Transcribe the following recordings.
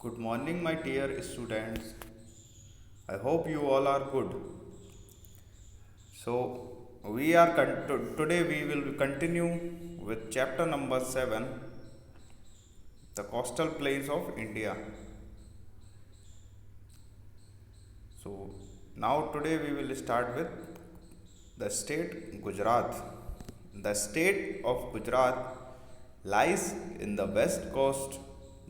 Good morning, my dear students. I hope you all are good. So, today we will continue with chapter number 7, the coastal plains of India. So, now today we will start with the state Gujarat. The state of Gujarat lies in the west coast.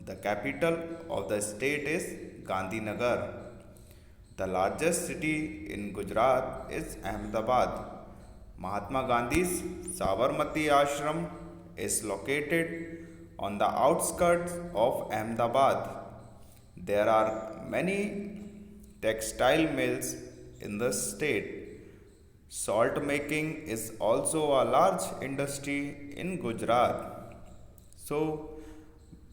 The capital of the state is Gandhinagar. The largest city in Gujarat is Ahmedabad. Mahatma Gandhi's Sabarmati Ashram is located on the outskirts of Ahmedabad. There are many textile mills in the state. Salt making is also a large industry in Gujarat. So,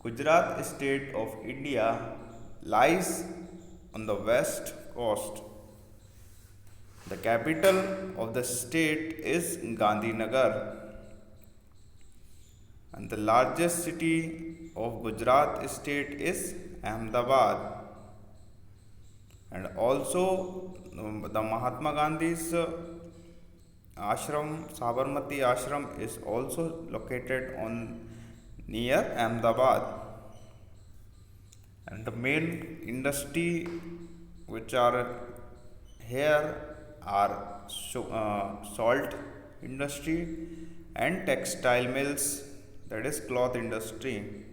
Gujarat state of India lies on the west coast. The capital of the state is Gandhinagar, and the largest city of Gujarat state is Ahmedabad. And also, the Mahatma Gandhi's ashram, Sabarmati Ashram, is also located on near Ahmedabad. And the main industry which are here are salt industry and textile mills, that is cloth industry.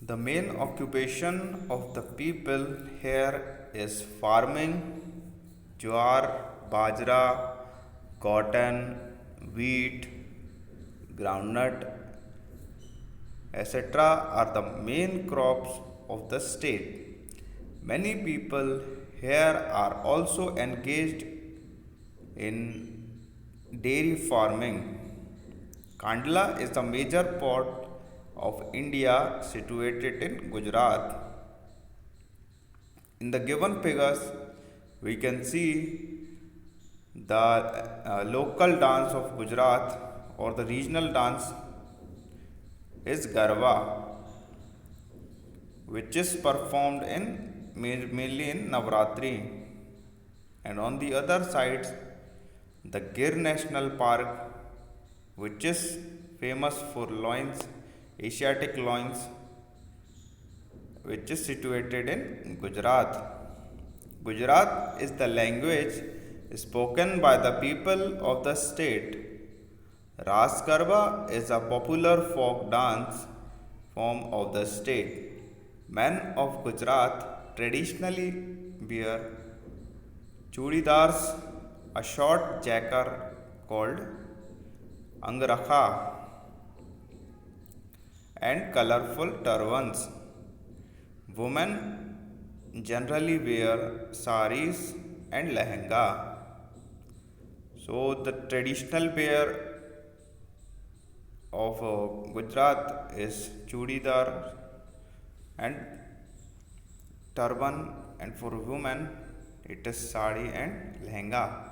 The main occupation of the people here is farming. Jowar, bajra, cotton, wheat, groundnut, etc. are the main crops of the state. Many people here are also engaged in dairy farming. Kandla is the major port of India situated in Gujarat. In the given figures, we can see the local dance of Gujarat or the regional dance is Garba, which is performed in mainly in Navratri. And on the other side, the Gir National Park, which is famous for loins, Asiatic loins, which is situated in Gujarat. Gujarat is the language spoken by the people of the state. Ras Garba is a popular folk dance form of the state. Men of Gujarat traditionally wear chudidars, a short jacket called angrakha, and colorful turbans. Women generally wear saris and lehenga. So the traditional wear of Gujarat is chudidar and turban, and for women it is sari and lehenga.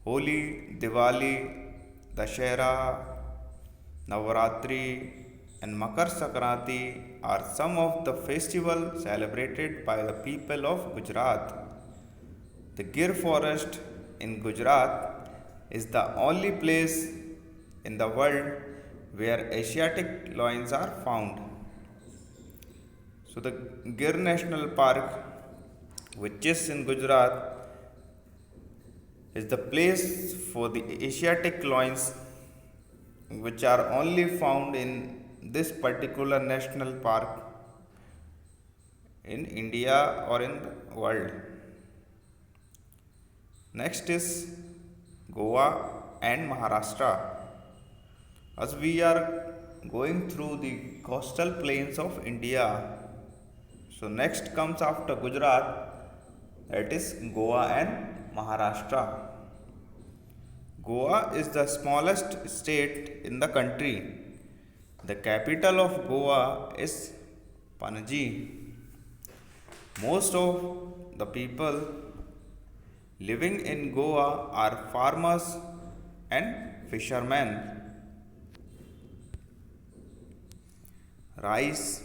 Holi, Diwali, Dashera, Navaratri, and Makar Sankranti are some of the festivals celebrated by the people of Gujarat. The Gir forest in Gujarat is the only place in the world where Asiatic lions are found. So, the Gir National Park, which is in Gujarat, is the place for the Asiatic lions which are only found in this particular national park in India or in the world. Next is Goa and Maharashtra. As we are going through the coastal plains of India, so next comes after Gujarat, that is Goa and Maharashtra. Goa is the smallest state in the country. The capital of Goa is Panaji. Most of the people living in Goa are farmers and fishermen. Rice,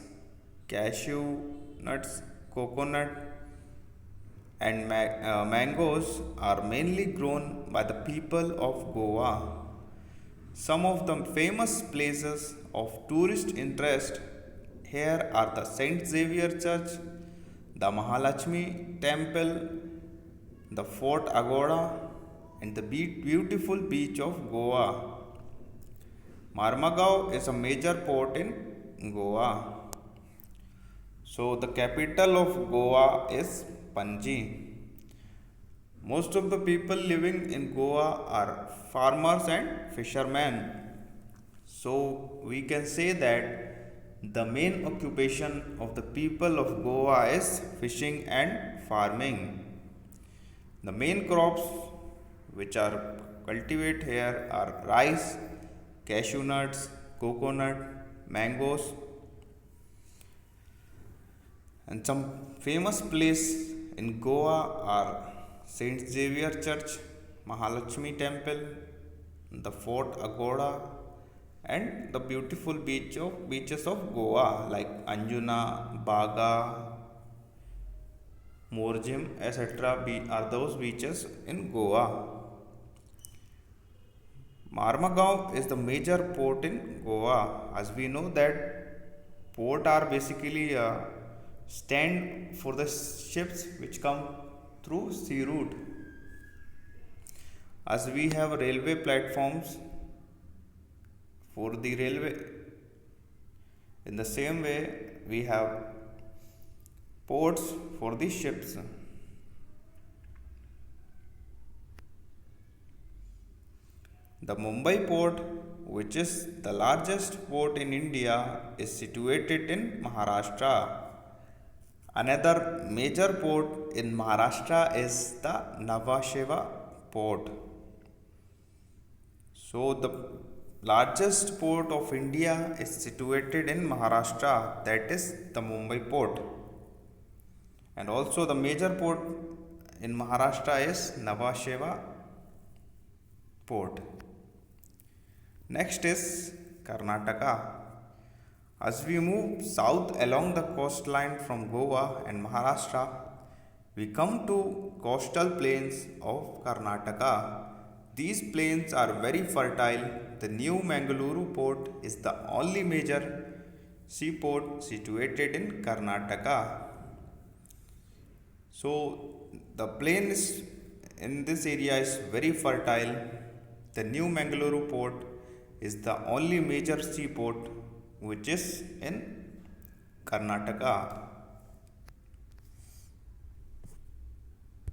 cashew nuts, coconut, and mangoes are mainly grown by the people of Goa. Some of the famous places of tourist interest here are the Saint Xavier Church, the Mahalakshmi Temple, the Fort Agoda, and the beautiful beach of Goa. Marmagao is a major port in Goa. So the capital of Goa is Panji. Most of the people living in Goa are farmers and fishermen. So we can say that the main occupation of the people of Goa is fishing and farming. The main crops which are cultivated here are rice, cashew nuts, coconut, mangoes, and some famous place in Goa are Saint Xavier Church, Mahalakshmi Temple, the Fort Agoda, and the beautiful beaches of Goa like Anjuna, Baga, Morjim, etc. Are those beaches in Goa. Marmagao is the major port in Goa. As we know that port are basically a stand for the ships which come through sea route. As we have railway platforms for the railway, in the same way we have ports for the ships. The Mumbai port, which is the largest port in India, is situated in Maharashtra. Another major port in Maharashtra is the Nhava Sheva port. So the largest port of India is situated in Maharashtra, that is the Mumbai port. And also the major port in Maharashtra is Nhava Sheva port. Next is Karnataka. As we move south along the coastline from Goa and Maharashtra, we come to coastal plains of Karnataka. These plains are very fertile. The new Mangaluru port is the only major seaport situated in Karnataka. So the plain in this area is very fertile. The new Mangaluru port is the only major seaport which is in Karnataka.